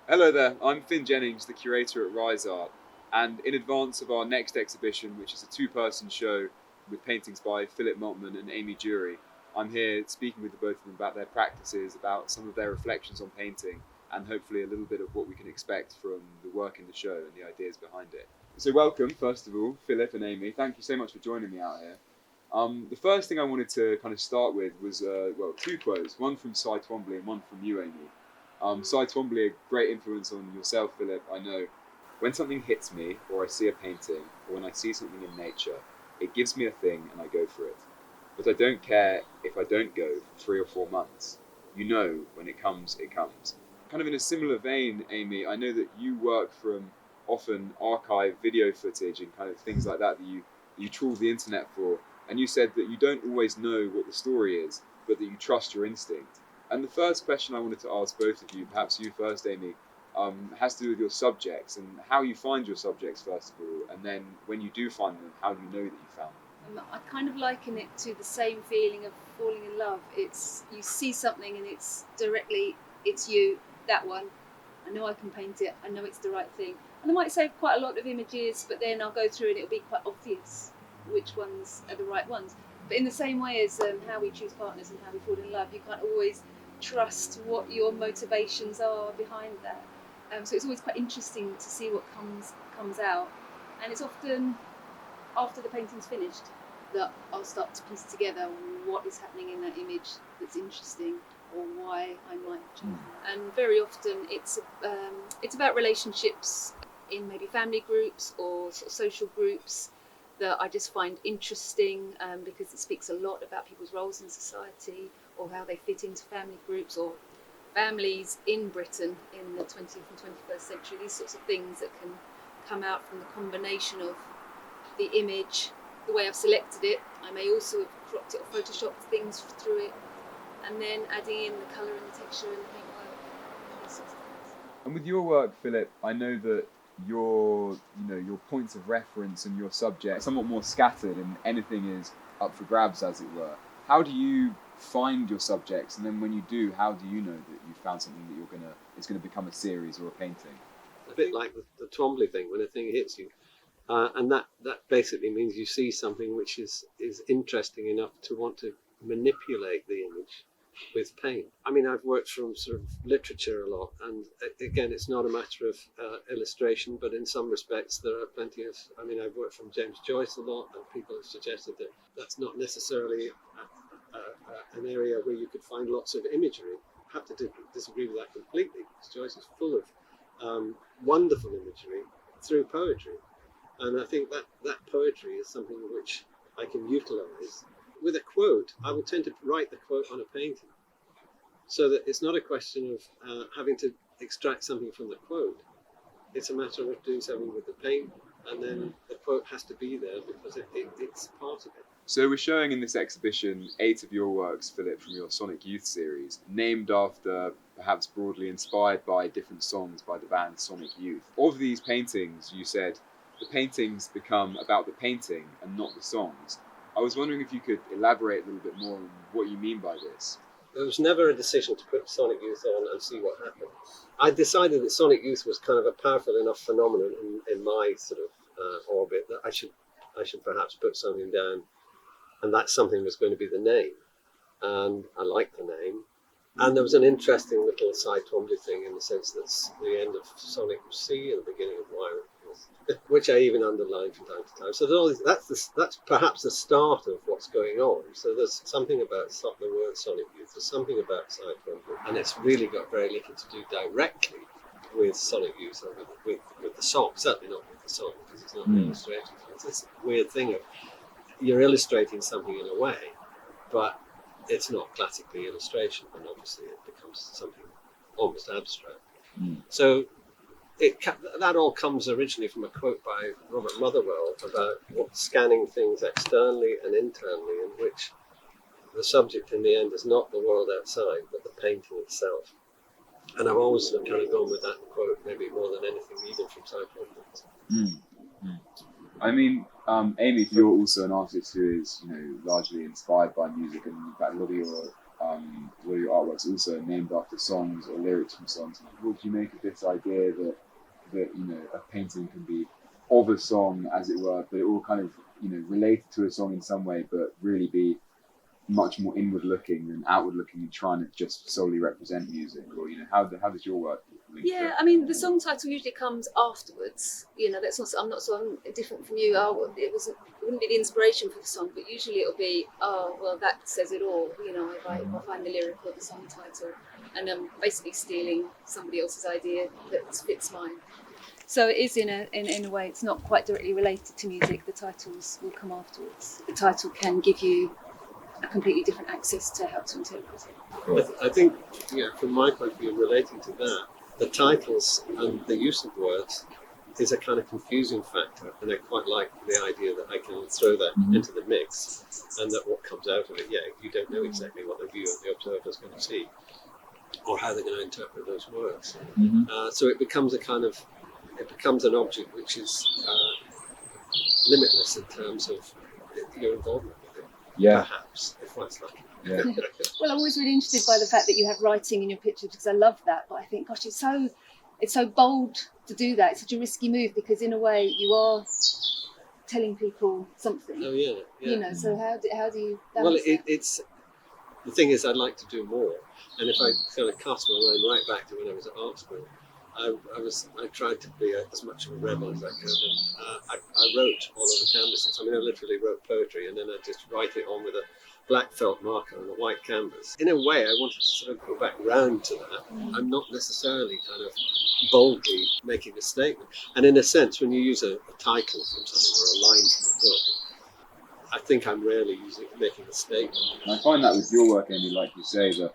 Hello there, I'm Phin Jennings, the curator at Rise Art, and in advance of our next exhibition, which is a two-person show with paintings by Philip Maltman and Amy Dury, I'm here speaking with the both of them about their practices, about some of their reflections on painting, and hopefully a little bit of what we can expect from the work in the show and the ideas behind it. So welcome, first of all, Philip and Amy. Thank you so much for joining me out here. The first thing I wanted to kind of start with was, two quotes, one from Cy Twombly and one from you, Amy. Cy Twombly, a great influence on yourself, Philip, I know. When something hits me, or I see a painting, or when I see something in nature, it gives me a thing and I go for it. But I don't care if I don't go for 3 or 4 months. You know, when it comes, it comes. Kind of in a similar vein, Amy, I know that you work from often archive video footage and kind of things like that you trawl the internet for. And you said that you don't always know what the story is, but that you trust your instinct. And the first question I wanted to ask both of you, perhaps you first, Amy, has to do with your subjects and how you find your subjects, first of all, and then when you do find them, how do you know that you found them? I kind of liken it to the same feeling of falling in love. It's you see something and it's you, that one. I know I can paint it. I know it's the right thing. And I might save quite a lot of images, but then I'll go through and it'll be quite obvious which ones are the right ones. But in the same way as how we choose partners and how we fall in love, you can't always trust what your motivations are behind that. So it's always quite interesting to see what comes out, and it's often after the painting's finished that I'll start to piece together what is happening in that image that's interesting, or why I might choose that. And very often it's about relationships in maybe family groups or sort of social groups that I just find interesting, because it speaks a lot about people's roles in society or how they fit into family groups or families in Britain in the 20th and 21st century. These sorts of things that can come out from the combination of the image, the way I've selected it. I may also have cropped it or photoshopped things through it, and then adding in the colour and the texture and the paintwork. And with your work, Philip, I know that your points of reference and your subject are somewhat more scattered and anything is up for grabs, as it were. How do you find your subjects, and then when you do, how do you know that you found something that it's going to become a series or a painting? A bit like the Twombly thing, when a thing hits you, and that basically means you see something which is interesting enough to want to manipulate the image with paint. I mean, I've worked from sort of literature a lot, and again, it's not a matter of illustration, but in some respects there are plenty of, I mean, I've worked from James Joyce a lot, and people have suggested that that's not necessarily an area where you could find lots of imagery. I have to disagree with that completely, because Joyce is full of wonderful imagery through poetry. And I think that poetry is something which I can utilise. With a quote, I will tend to write the quote on a painting, so that it's not a question of having to extract something from the quote. It's a matter of doing something with the paint, and then the quote has to be there because it's part of it. So we're showing in this exhibition 8 of your works, Philip, from your Sonic Youth series, named after, perhaps broadly inspired by different songs by the band Sonic Youth. Of these paintings, you said, the paintings become about the painting and not the songs. I was wondering if you could elaborate a little bit more on what you mean by this. There was never a decision to put Sonic Youth on and see what happened. I decided that Sonic Youth was kind of a powerful enough phenomenon in my sort of orbit that I should perhaps put something down, and that something was going to be the name. And I liked the name. And there was an interesting little Cy Twombly thing in the sense that the end of Sonic was C and the beginning of Y was, which I even underlined from time to time. So that's perhaps the start of what's going on. So there's something about the word Sonic Youth, there's something about Cy Twombly, and it's really got very little to do directly with Sonic Youth or with the song, certainly not with the song, because it's not an illustration. It's this weird thing of you're illustrating something in a way, but it's not classically illustration, and obviously it becomes something almost abstract. So that all comes originally from a quote by Robert Motherwell about scanning things externally and internally, in which the subject in the end is not the world outside, but the painting itself. And I've always kind of gone with that quote, maybe more than anything, even from Cy Twombly. I mean, Amy, you're also an artist who is, largely inspired by music, and in fact, a lot of your all your artworks also named after songs or lyrics from songs. What do you make of this idea that a painting can be of a song, as it were, but it all kind of related to a song in some way, but really be much more inward looking than outward looking and trying to just solely represent music? Or how does your work link to Yeah, it? I mean, the song title usually comes afterwards. That's not. I'm different from you. It wouldn't be the inspiration for the song, but usually it'll be, oh well, that says it all. If I find the lyric or the song title, and I'm basically stealing somebody else's idea that fits mine. So it is in a way, it's not quite directly related to music. The titles will come afterwards. The title can give you a completely different access to how to interpret it. I think, from my point of view, relating to that, the titles and the use of words is a kind of confusing factor, and I quite like the idea that I can throw that into the mix, and that what comes out of it, you don't know exactly what the viewer, the observer, is going to see, or how they're going to interpret those words. So it becomes an object which is limitless in terms of your involvement with it. Yeah. Perhaps, if one's lucky. Yeah. Well, I'm always really interested by the fact that you have writing in your pictures, because I love that. But I think, gosh, it's so bold to do that. It's such a risky move, because in a way you are telling people something. Oh yeah. So how do you? Well, That? it's the thing is, I'd like to do more, and if I kind of cast my mind right back to when I was at art school, I tried to be as much of a rebel as I could, and I wrote all of the canvases. I mean, I literally wrote poetry, and then I just write it on with a black felt marker on a white canvas. In a way, I wanted to sort of go back round to that. I'm not necessarily kind of boldly making a statement. And in a sense, when you use a title from something or a line from a book, I think I'm rarely making a statement. And I find that with your work, Amy, like you say, that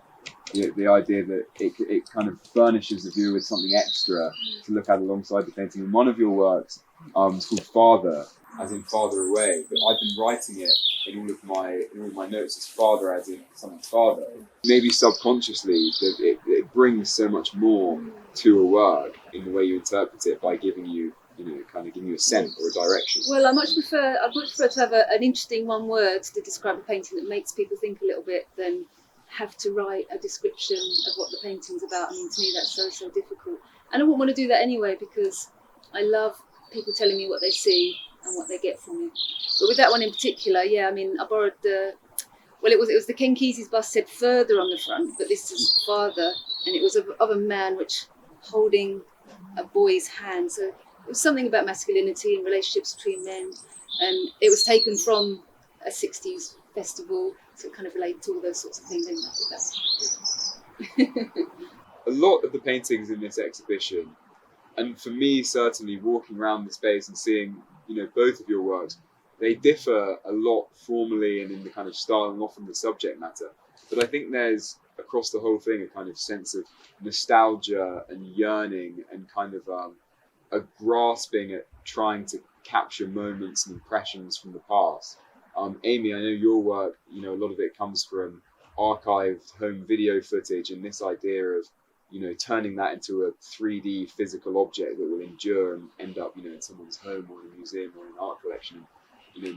the idea that it kind of furnishes the viewer with something extra to look at alongside the painting. And one of your works is called Father, as in farther away, but I've been writing it in all of my notes as father, as in someone's father. Maybe subconsciously, that it brings so much more to a work in the way you interpret it by giving you a scent or a direction. Well, I'd much prefer to have an interesting one word to describe a painting that makes people think a little bit than have to write a description of what the painting's about. I mean, to me, that's so difficult. And I wouldn't want to do that anyway, because I love people telling me what they see and what they get from it. But with that one in particular, I mean, I borrowed it was the Ken Kesey's bust said further on the front, but this is father, and it was of a man which holding a boy's hand. So it was something about masculinity and relationships between men, and it was taken from a 60s festival, so it kind of related to all those sorts of things. And I think that's A lot of the paintings in this exhibition, and for me certainly walking around the space and seeing both of your works, they differ a lot formally and in the kind of style and often the subject matter. But I think there's across the whole thing a kind of sense of nostalgia and yearning and kind of a grasping at trying to capture moments and impressions from the past. Amy, I know your work, a lot of it comes from archived home video footage and this idea of turning that into a 3D physical object that will endure and end up in someone's home or in a museum or an art collection,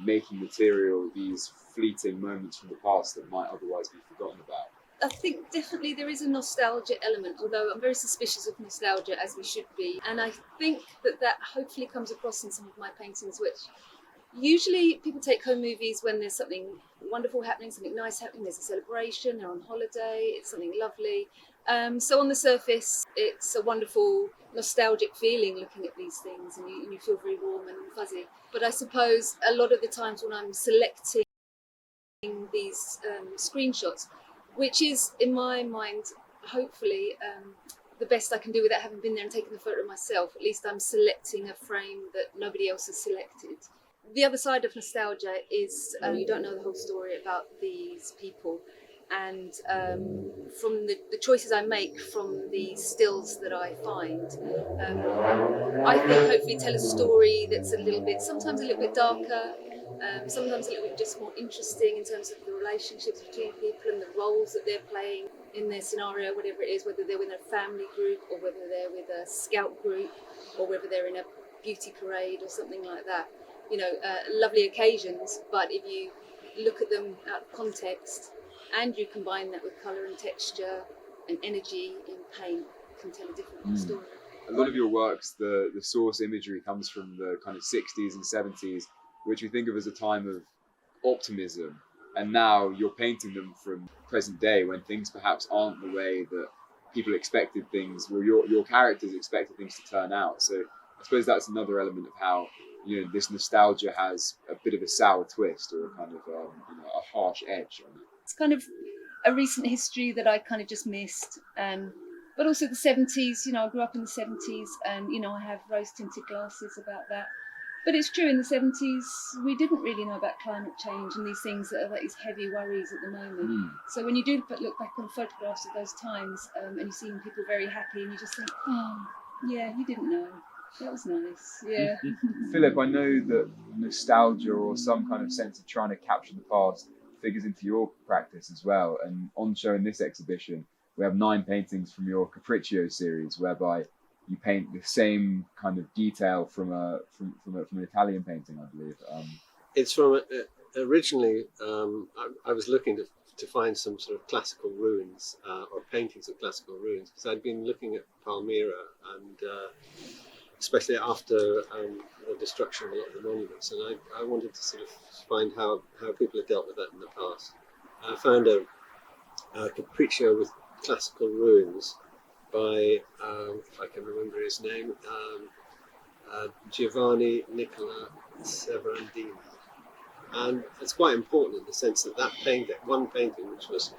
making material these fleeting moments from the past that might otherwise be forgotten about. I think definitely there is a nostalgia element, although I'm very suspicious of nostalgia, as we should be. And I think that hopefully comes across in some of my paintings, which usually people take home movies when there's something wonderful happening, something nice happening, there's a celebration, they're on holiday, it's something lovely. So on the surface, it's a wonderful nostalgic feeling looking at these things, and you feel very warm and fuzzy. But I suppose a lot of the times when I'm selecting these screenshots, which is, in my mind, hopefully the best I can do without having been there and taken the photo myself. At least I'm selecting a frame that nobody else has selected. The other side of nostalgia is you don't know the whole story about these people. And from the choices I make from the stills that I find, I think hopefully tell a story that's sometimes a little bit darker, sometimes a little bit just more interesting in terms of the relationships between people and the roles that they're playing in their scenario, whatever it is, whether they're with a family group or whether they're with a scout group or whether they're in a beauty parade or something like that. Lovely occasions, but if you look at them out of context, and you combine that with colour and texture and energy in paint, can tell a different story. A lot of your works, the source imagery comes from the kind of 60s and 70s, which we think of as a time of optimism, and now you're painting them from present day when things perhaps aren't the way that people expected things, or your characters expected things to turn out. So I suppose that's another element of how, you know, this nostalgia has a bit of a sour twist, or a kind of a harsh edge on it. It's kind of a recent history that I kind of just missed, but also the 70s. You know, I grew up in the 70s, and you know, I have rose tinted glasses about that. But it's true, in the 70s we didn't really know about climate change and these things that are like these heavy worries at the moment. So when you do look back on photographs of those times, and you see people very happy, and you just think, oh yeah, you didn't know. That was nice. Yeah. Philip, I know that nostalgia, or some kind of sense of trying to capture the past, figures into your practice as well. And on show in this exhibition, we have 9 paintings from your Capriccio series, whereby you paint the same kind of detail from an Italian painting, I believe. It's from originally. I was looking to find some sort of classical ruins or paintings of classical ruins, because I'd been looking at Palmyra, and especially after the destruction of a lot of the monuments, and I wanted to sort of find how people had dealt with that in the past. I found a Capriccio with classical ruins by, if I can remember his name, Giovanni Nicola Severandini. And it's quite important in the sense that one painting, which was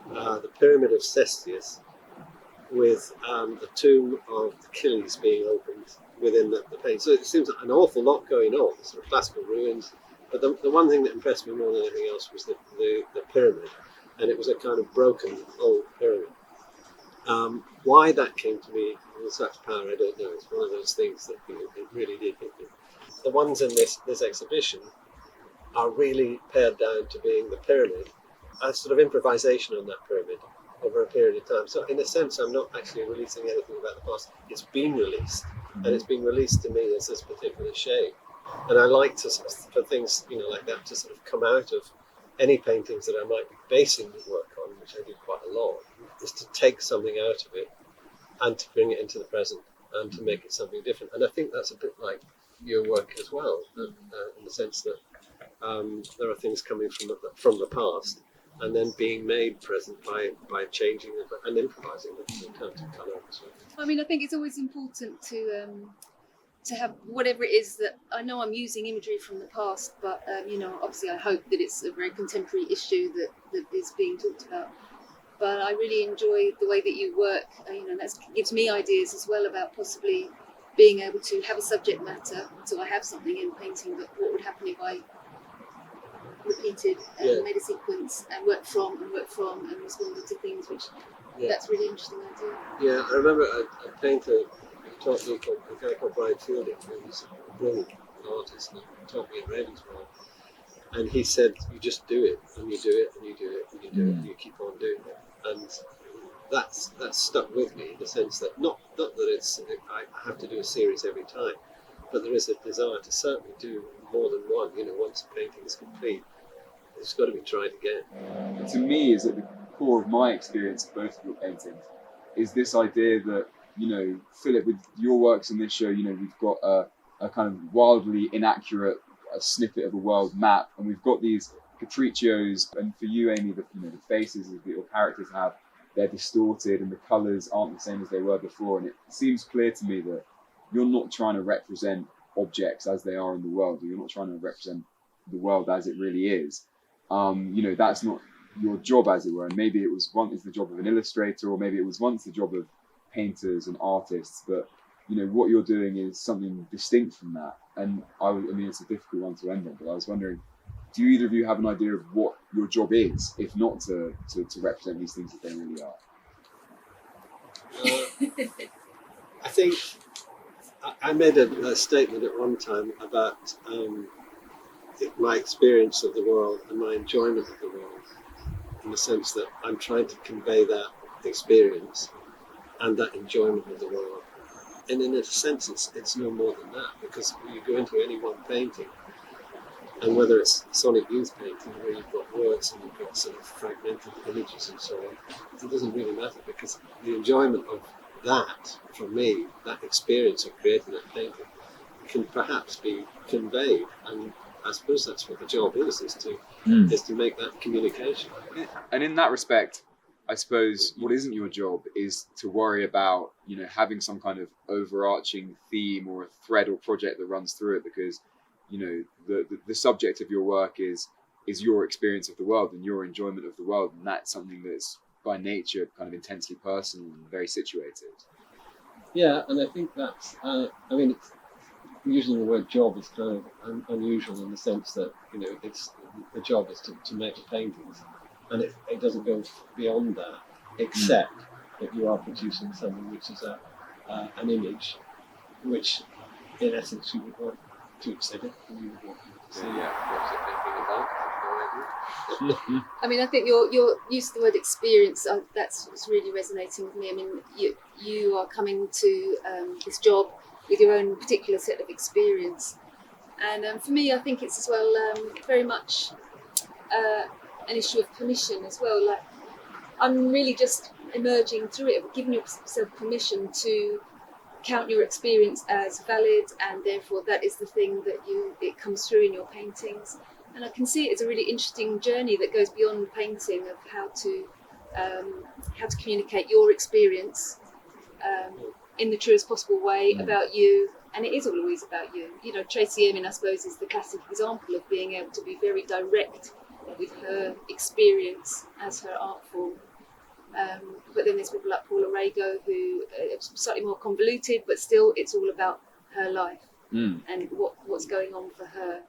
the Pyramid of Cestius, with the tomb of Achilles being opened within the painting. So it seems like an awful lot going on, sort of classical ruins. But the one thing that impressed me more than anything else was the pyramid. And it was a kind of broken old pyramid. Why that came to me with such power, I don't know. It's one of those things that it really did hit me. The ones in this exhibition are really pared down to being the pyramid, a sort of improvisation on that pyramid over a period of time. So in a sense, I'm not actually releasing anything about the past. It's been released, and it's been released to me as this particular shape. And I like to sort of, for things, you know, like that to sort of come out of any paintings that I might be basing the work on, which I do quite a lot, is to take something out of it and to bring it into the present and to make it something different. And I think that's a bit like your work as well, in the sense that there are things coming from the past and then being made present by changing them and improvising them in terms of colour. So. I mean, I think it's always important to have whatever it is that I know I'm using imagery from the past, but you know, obviously I hope that it's a very contemporary issue that is being talked about. But I really enjoy the way that you work, you know, that gives me ideas as well about possibly being able to have a subject matter. So I have something in painting, but what would happen if I repeated and made a sequence and worked from and responded to things, which that's really interesting idea. Yeah, I remember a painter who taught me, a guy called Brian Fielding, who was a brilliant artist, and taught me at Ravensbourne. And he said, you just do it, and you do it, and you do it, and you do it, and you keep on doing it. And that's stuck with me in the sense that not that it's I have to do a series every time, but there is a desire to certainly do more than one. You know, once a painting is complete, it's got to be tried again. To me, is at the core of my experience of both of your paintings, is this idea that, you know, Philip, with your works in this show, you know, we've got a kind of wildly inaccurate snippet of a world map, and we've got these capriccios, and for you, Amy, the faces that your characters have, they're distorted and the colours aren't the same as they were before, and it seems clear to me that you're not trying to represent objects as they are in the world, or you're not trying to represent the world as it really is. You know, that's not your job, as it were, and maybe it was once the job of an illustrator, or maybe it was once the job of painters and artists, but you know, what you're doing is something distinct from that. And I mean, it's a difficult one to end on, but I was wondering, do either of you have an idea of what your job is, if not to represent these things that they really are? I think I made a statement at one time about my experience of the world and my enjoyment of the world, in the sense that I'm trying to convey that experience and that enjoyment of the world. And in a sense, it's no more than that, because you go into any one painting And whether it's sonic youth painting where you've got words and you've got sort of fragmented images and so on, it doesn't really matter, because the enjoyment of that, for me, that experience of creating that painting, can perhaps be conveyed, and I suppose that's what the job is to make that communication. And in that respect, I suppose what isn't your job is to worry about, having some kind of overarching theme or a thread or project that runs through it, because, the subject of your work is your experience of the world and your enjoyment of the world, and that's something that's by nature kind of intensely personal and very situated. Yeah, and I think that's, it's, using the word job is kind of unusual in the sense that, it's the job is to make the paintings, and it doesn't go beyond that, except that you are producing something which is an image, which in essence you would want to exhibit, and you would want to see what's it thinking about. I mean, I think your use of the word experience, that's what's really resonating with me. I mean, you are coming to this job with your own particular set of experience, and for me, I think it's as well very much an issue of permission as well. Like, I'm really just emerging through it, giving yourself permission to count your experience as valid, and therefore that is the thing that it comes through in your paintings. And I can see it's a really interesting journey that goes beyond painting, of how to communicate your experience in the truest possible way about you. And it is always about you. Tracy Emin, I suppose, is the classic example of being able to be very direct with her experience as her art form. But then there's people like Paula Rego, who it's slightly more convoluted, but still it's all about her life and what's going on for her.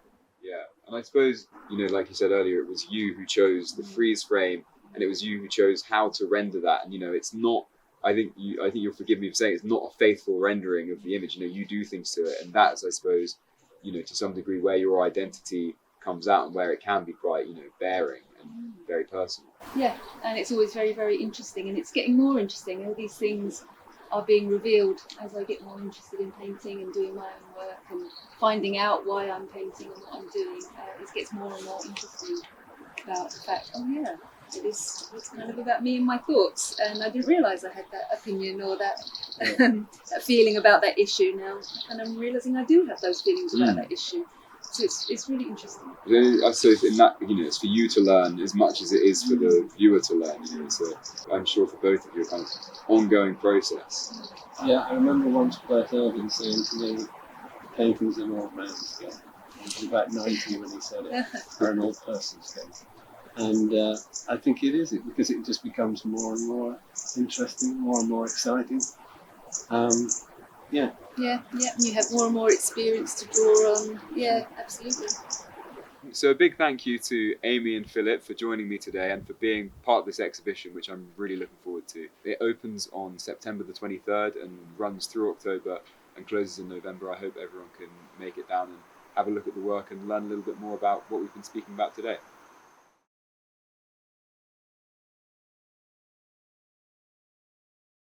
Yeah, and I suppose, like you said earlier, it was you who chose the freeze frame, and it was you who chose how to render that. And it's not. I think you'll forgive me for saying it's not a faithful rendering of the image. You do things to it, and that's, I suppose, to some degree where your identity comes out and where it can be quite, bearing and very personal. Yeah, and it's always very, very interesting, and it's getting more interesting. All these things are being revealed as I get more interested in painting and doing my own work and finding out why I'm painting and what I'm doing. It gets more and more interesting about the fact, it's kind of about me and my thoughts, and I didn't realise I had that opinion or that that feeling about that issue now, and I'm realising I do have those feelings about that issue. So it's really interesting. I suppose in that, it's for you to learn as much as it is for the viewer to learn. So I'm sure for both of you, a kind of ongoing process. Yeah, I remember once Bert Irvin saying to me, painting's an old man's game. He was about 90 when he said it, or an old person's game. And I think it is, because it just becomes more and more interesting, more and more exciting. Yeah, you have more and more experience to draw on. Yeah, absolutely. So a big thank you to Amy and Philip for joining me today and for being part of this exhibition, which I'm really looking forward to. It opens on September the 23rd and runs through October and closes in November. I hope everyone can make it down and have a look at the work and learn a little bit more about what we've been speaking about today.